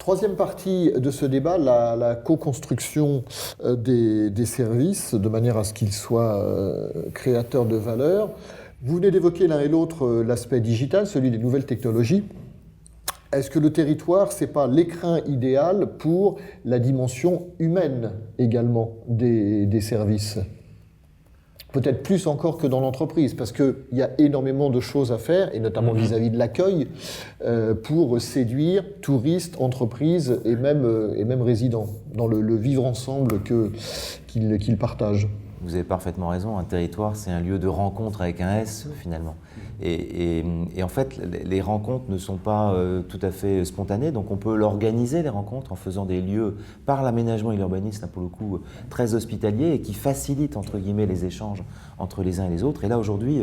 Troisième partie de ce débat, la co-construction des services, de manière à ce qu'ils soient créateurs de valeur. Vous venez d'évoquer l'un et l'autre l'aspect digital, celui des nouvelles technologies. Est-ce que le territoire, ce n'est pas l'écrin idéal pour la dimension humaine également des services ? Peut-être plus encore que dans l'entreprise, parce qu'il y a énormément de choses à faire, et notamment vis-à-vis de l'accueil, pour séduire touristes, entreprises et même résidents, dans le vivre ensemble qu'ils partagent. Vous avez parfaitement raison, un territoire, c'est un lieu de rencontre avec un S, finalement. Et en fait, les rencontres ne sont pas tout à fait spontanées, donc on peut l'organiser, les rencontres, en faisant des lieux par l'aménagement et l'urbanisme, pour le coup, très hospitaliers et qui facilitent, entre guillemets, les échanges entre les uns et les autres. Et là, aujourd'hui,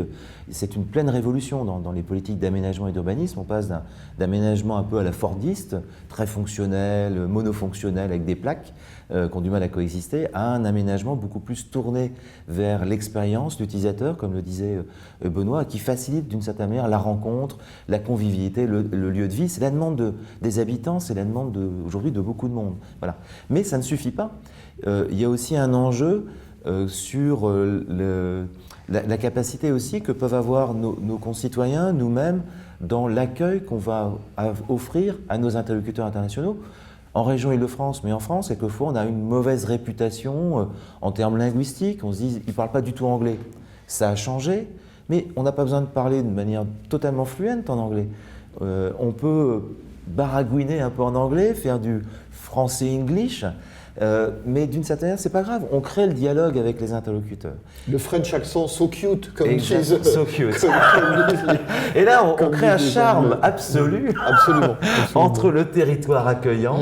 c'est une pleine révolution dans les politiques d'aménagement et d'urbanisme. On passe d'aménagement un peu à la fordiste, très fonctionnel, monofonctionnel, avec des plaques, qui ont du mal à coexister, à un aménagement beaucoup plus tourné vers l'expérience, l'utilisateur, comme le disait Benoît, qui facilite d'une certaine manière la rencontre, la convivialité, le lieu de vie. C'est la demande des habitants, c'est la demande aujourd'hui de beaucoup de monde. Voilà. Mais ça ne suffit pas. Il y a aussi un enjeu sur la capacité aussi que peuvent avoir nos concitoyens, nous-mêmes, dans l'accueil qu'on va offrir à nos interlocuteurs internationaux. En région Île-de-France, mais en France, quelquefois, on a une mauvaise réputation en termes linguistiques. On se dit, ils ne parlent pas du tout anglais. Ça a changé, mais on n'a pas besoin de parler de manière totalement fluente en anglais. On peut baragouiner un peu en anglais, faire du français-english, mais d'une certaine manière, c'est pas grave. On crée le dialogue avec les interlocuteurs. Le French accent so cute, comme disent. So cute. Et là, on crée un charme absolu entre le territoire accueillant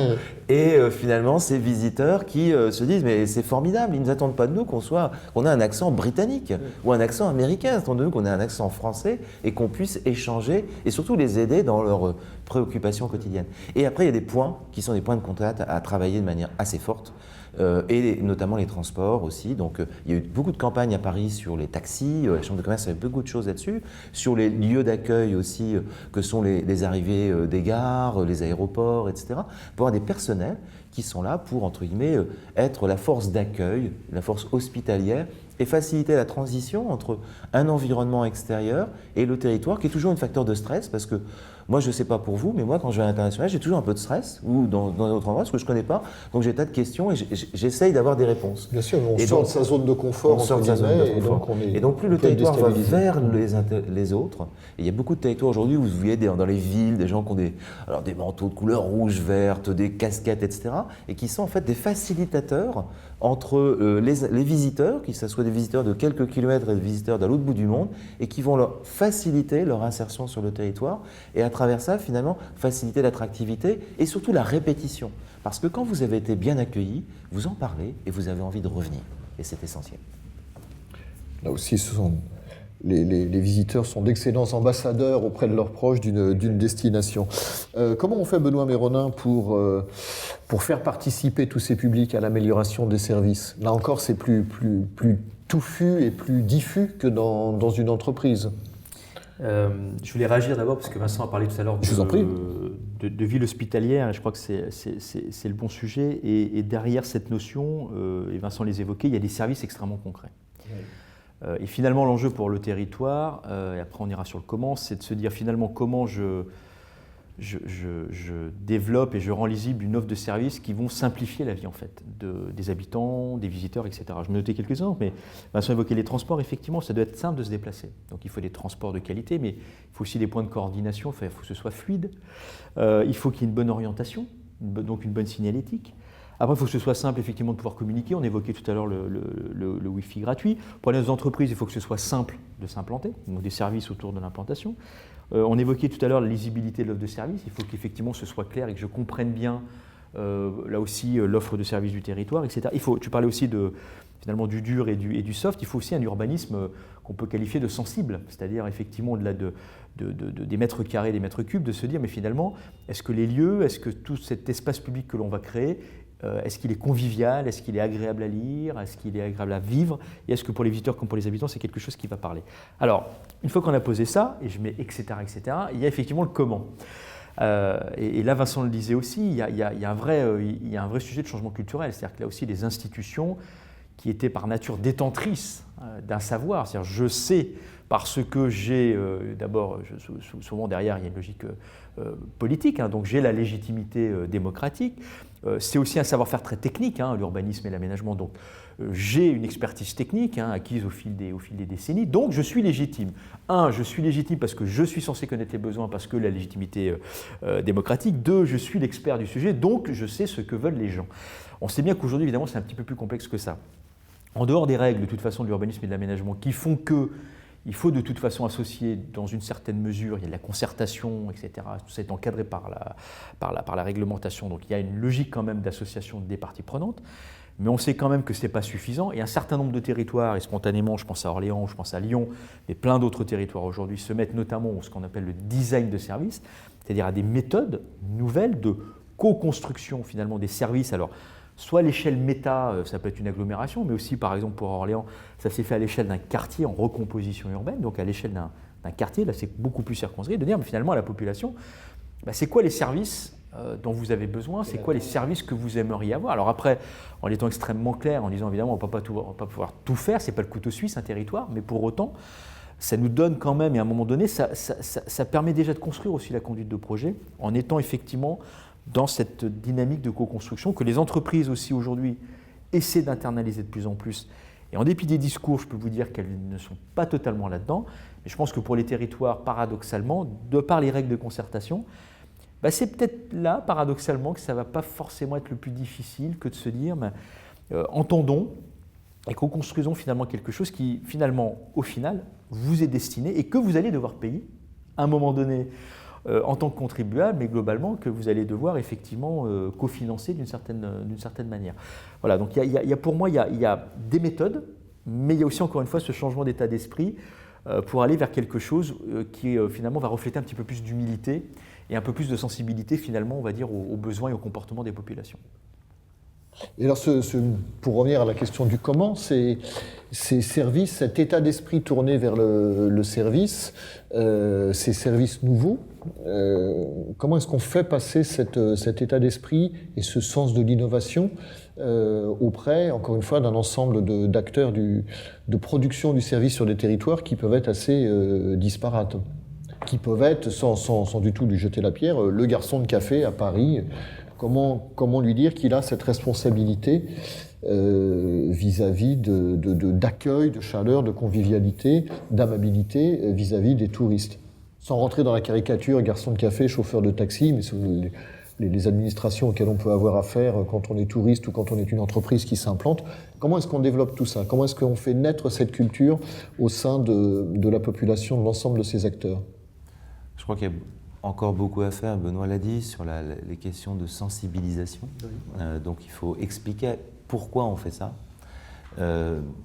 et finalement ces visiteurs qui se disent mais c'est formidable, ils ne nous attendent pas de nous qu'on ait un accent britannique ou un accent américain, ils attendent de nous qu'on ait un accent français et qu'on puisse échanger et surtout les aider dans leurs préoccupations quotidiennes. Et après, il y a des points qui sont des points de contact à travailler de manière assez forte. Et notamment les transports aussi. Donc, il y a eu beaucoup de campagnes à Paris sur les taxis, la Chambre de commerce avait beaucoup de choses là-dessus, sur les lieux d'accueil aussi, que sont les arrivées des gares, les aéroports, etc. Pour avoir des personnels qui sont là pour, entre guillemets, être la force d'accueil, la force hospitalière et faciliter la transition entre un environnement extérieur et le territoire, qui est toujours un facteur de stress, parce que moi, je ne sais pas pour vous, mais moi, quand je vais à l'international, j'ai toujours un peu de stress, ou dans un autre endroit, parce que je ne connais pas, donc j'ai des tas de questions et j'essaye d'avoir des réponses. Bien sûr, on sort de sa zone de confort, et donc plus le territoire va vers les autres, et il y a beaucoup de territoires aujourd'hui où vous voyez dans les villes des gens qui ont des manteaux de couleur rouge, verte, des casquettes, etc., et qui sont en fait des facilitateurs entre les visiteurs, que ce soit des visiteurs de quelques kilomètres et des visiteurs de l'autre bout du monde, et qui vont leur faciliter leur insertion sur le territoire, et à travers ça, finalement, faciliter l'attractivité et surtout la répétition. Parce que quand vous avez été bien accueilli, vous en parlez et vous avez envie de revenir. Et c'est essentiel. Là aussi, les visiteurs sont d'excellents ambassadeurs auprès de leurs proches d'une destination. Comment on fait, Benoît Méronin, pour faire participer tous ces publics à l'amélioration des services ? Là encore, c'est plus touffu et plus diffus que dans une entreprise. Je voulais réagir d'abord parce que Vincent a parlé tout à l'heure de ville hospitalière, et je crois que c'est le bon sujet. Et derrière cette notion, et Vincent les évoquait, il y a des services extrêmement concrets. Oui. Et finalement, l'enjeu pour le territoire, et après on ira sur le comment, c'est de se dire finalement comment je développe et je rends lisible une offre de services qui vont simplifier la vie en fait des habitants, des visiteurs, etc. Je me notais quelques exemples, mais Vincent évoquait les transports. Effectivement, ça doit être simple de se déplacer. Donc il faut des transports de qualité, mais il faut aussi des points de coordination. Il faut que ce soit fluide. Il faut qu'il y ait une bonne orientation, donc une bonne signalétique. Après, il faut que ce soit simple effectivement de pouvoir communiquer. On évoquait tout à l'heure le Wi-Fi gratuit. Pour les entreprises, il faut que ce soit simple de s'implanter, donc des services autour de l'implantation. On évoquait tout à l'heure la lisibilité de l'offre de service. Il faut qu'effectivement ce soit clair et que je comprenne bien là aussi l'offre de service du territoire, etc. Tu parlais aussi finalement du dur et du soft. Il faut aussi un urbanisme qu'on peut qualifier de sensible, c'est-à-dire effectivement au-delà des mètres carrés, des mètres cubes, de se dire mais finalement est-ce que les lieux, est-ce que tout cet espace public que l'on va créer, est-ce qu'il est convivial, est-ce qu'il est agréable à lire, est-ce qu'il est agréable à vivre, et est-ce que pour les visiteurs comme pour les habitants, c'est quelque chose qui va parler. Alors, une fois qu'on a posé ça, et je mets etc., il y a effectivement le comment. Et là, Vincent le disait aussi, il y a un vrai sujet de changement culturel. C'est-à-dire que là aussi, les institutions qui étaient par nature détentrices d'un savoir, c'est-à-dire je sais parce que j'ai, d'abord, souvent derrière, il y a une logique politique, donc j'ai la légitimité démocratique. C'est aussi un savoir-faire très technique, l'urbanisme et l'aménagement. Donc j'ai une expertise technique acquise au fil des décennies, donc je suis légitime. Je suis légitime parce que je suis censé connaître les besoins, parce que la légitimité démocratique. 2, je suis l'expert du sujet, donc je sais ce que veulent les gens. On sait bien qu'aujourd'hui, évidemment, c'est un petit peu plus complexe que ça. En dehors des règles, de toute façon, de l'urbanisme et de l'aménagement, qui font que il faut de toute façon associer, dans une certaine mesure, il y a de la concertation, etc. Tout ça est encadré par la réglementation. Donc il y a une logique quand même d'association des parties prenantes. Mais on sait quand même que ce n'est pas suffisant. Et un certain nombre de territoires, et spontanément, je pense à Orléans, je pense à Lyon, mais plein d'autres territoires aujourd'hui se mettent notamment à ce qu'on appelle le design de services, c'est-à-dire à des méthodes nouvelles de co-construction finalement des services. Alors, soit à l'échelle méta, ça peut être une agglomération, mais aussi par exemple pour Orléans, ça s'est fait à l'échelle d'un quartier en recomposition urbaine, donc à l'échelle d'un quartier, là c'est beaucoup plus circonscrit, de dire mais finalement à la population, c'est quoi les services dont vous avez besoin, c'est quoi les services que vous aimeriez avoir. Alors après, en étant extrêmement clair, en disant évidemment on ne va pas pouvoir tout faire, ce n'est pas le couteau suisse un territoire, mais pour autant, ça nous donne quand même, et à un moment donné, ça permet déjà de construire aussi la conduite de projet, en étant effectivement dans cette dynamique de co-construction que les entreprises aussi aujourd'hui essaient d'internaliser de plus en plus. Et en dépit des discours, je peux vous dire qu'elles ne sont pas totalement là-dedans. Mais je pense que pour les territoires, paradoxalement, de par les règles de concertation, c'est peut-être là, paradoxalement, que ça ne va pas forcément être le plus difficile que de se dire entendons et co-construisons finalement quelque chose qui, finalement, au final, vous est destiné et que vous allez devoir payer à un moment donné en tant que contribuable, mais globalement que vous allez devoir effectivement cofinancer d'une certaine manière. Voilà, donc pour moi, il y a des méthodes, mais il y a aussi encore une fois ce changement d'état d'esprit pour aller vers quelque chose qui finalement va refléter un petit peu plus d'humilité et un peu plus de sensibilité finalement, on va dire, aux besoins et aux comportements des populations. Et alors, pour revenir à la question du comment, ces services, cet état d'esprit tourné vers le service, ces services nouveaux, comment est-ce qu'on fait passer cet état d'esprit et ce sens de l'innovation auprès, encore une fois, d'un ensemble d'acteurs de production du service sur des territoires qui peuvent être assez disparates, qui peuvent être, sans du tout lui jeter la pierre, le garçon de café à Paris. Comment lui dire qu'il a cette responsabilité vis-à-vis d'accueil, de chaleur, de convivialité, d'amabilité vis-à-vis des touristes. Sans rentrer dans la caricature, garçon de café, chauffeur de taxi, mais les administrations auxquelles on peut avoir affaire quand on est touriste ou quand on est une entreprise qui s'implante. Comment est-ce qu'on développe tout ça? Comment est-ce qu'on fait naître cette culture au sein de la population, de l'ensemble de ces acteurs? Je crois qu'il y a encore beaucoup à faire, Benoît l'a dit, sur les questions de sensibilisation. Oui. Donc il faut expliquer pourquoi on fait ça.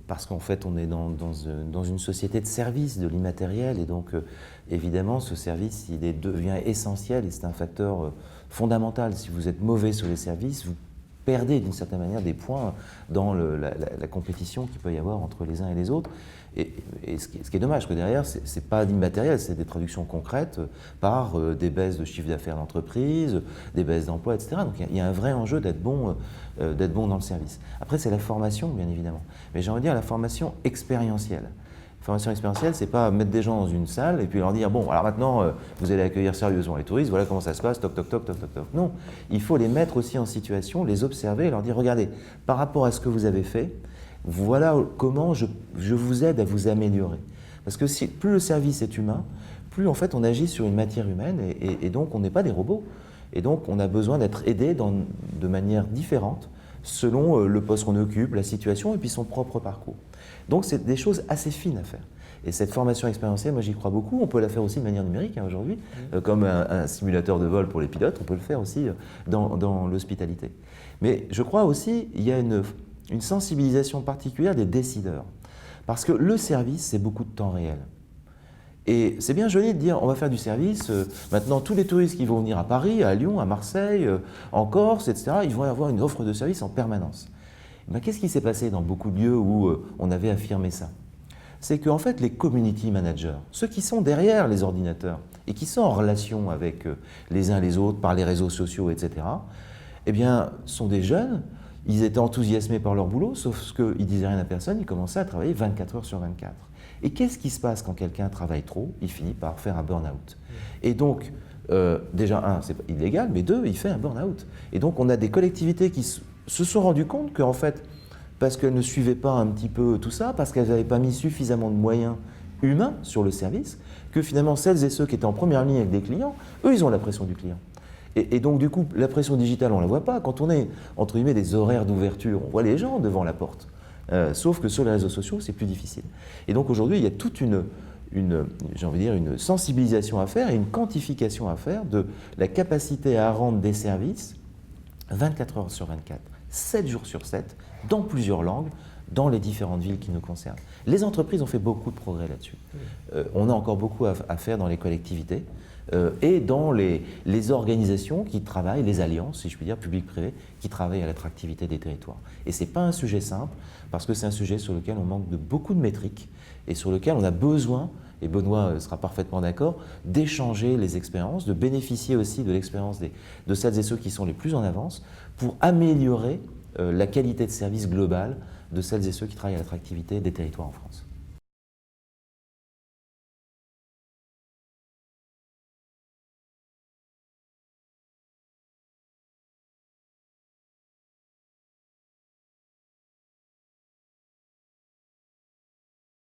Parce qu'en fait, on est dans une société de service, de l'immatériel, et donc évidemment, ce service, devient essentiel et c'est un facteur fondamental. Si vous êtes mauvais sur les services, vous perdez d'une certaine manière des points dans la compétition qu'il peut y avoir entre les uns et les autres. Et ce qui est dommage, que derrière, ce n'est pas d'immatériel, c'est des traductions concrètes par des baisses de chiffre d'affaires d'entreprise, des baisses d'emplois, etc. Donc il y a un vrai enjeu d'être bon dans le service. Après, c'est la formation, bien évidemment. Mais j'ai envie de dire la formation expérientielle. La formation expérientielle, c'est pas mettre des gens dans une salle et puis leur dire « Bon, alors maintenant, vous allez accueillir sérieusement les touristes, voilà comment ça se passe, toc, toc, toc, toc, toc, toc. » Non, il faut les mettre aussi en situation, les observer et leur dire « Regardez, par rapport à ce que vous avez fait, voilà comment je vous aide à vous améliorer. » Parce que plus le service est humain, plus en fait on agit sur une matière humaine et donc on n'est pas des robots. Et donc on a besoin d'être aidé de manière différente selon le poste qu'on occupe, la situation et puis son propre parcours. Donc c'est des choses assez fines à faire. Et cette formation expérientielle, moi j'y crois beaucoup. On peut la faire aussi de manière numérique aujourd'hui, comme un simulateur de vol pour les pilotes, on peut le faire aussi dans l'hospitalité. Mais je crois aussi qu'il y a une sensibilisation particulière des décideurs. Parce que le service, c'est beaucoup de temps réel. Et c'est bien joli de dire on va faire du service, maintenant tous les touristes qui vont venir à Paris, à Lyon, à Marseille, en Corse, etc., ils vont avoir une offre de service en permanence. Mais qu'est-ce qui s'est passé dans beaucoup de lieux où on avait affirmé ça? c'est qu'en fait, les community managers, ceux qui sont derrière les ordinateurs et qui sont en relation avec les uns les autres par les réseaux sociaux, etc., eh bien, sont des jeunes, ils étaient enthousiasmés par leur boulot, sauf qu'ils ne disaient rien à personne, ils commençaient à travailler 24 heures sur 24. Et qu'est-ce qui se passe quand quelqu'un travaille trop? Il finit par faire un burn-out. Et donc, déjà, un, c'est pas illégal, mais deux, il fait un burn-out. Et donc, on a des collectivités qui se sont rendues compte qu'en fait, parce qu'elles ne suivaient pas un petit peu tout ça, parce qu'elles n'avaient pas mis suffisamment de moyens humains sur le service, que finalement, celles et ceux qui étaient en première ligne avec des clients, eux, ils ont la pression du client. Et donc, du coup, la pression digitale, on ne la voit pas. Quand on est, entre guillemets, des horaires d'ouverture, on voit les gens devant la porte. Sauf que sur les réseaux sociaux, c'est plus difficile. Et donc, aujourd'hui, il y a toute j'ai envie de dire, une sensibilisation à faire et une quantification à faire de la capacité à rendre des services 24 heures sur 24, 7 jours sur 7, dans plusieurs langues, dans les différentes villes qui nous concernent. Les entreprises ont fait beaucoup de progrès là-dessus. On a encore beaucoup à faire dans les collectivités et dans les organisations qui travaillent, les alliances, si je puis dire, publiques-privées, qui travaillent à l'attractivité des territoires. Et ce n'est pas un sujet simple, parce que c'est un sujet sur lequel on manque de beaucoup de métriques et sur lequel on a besoin, et Benoît sera parfaitement d'accord, d'échanger les expériences, de bénéficier aussi de l'expérience de celles et ceux qui sont les plus en avance pour améliorer la qualité de service globale de celles et ceux qui travaillent à l'attractivité des territoires en France.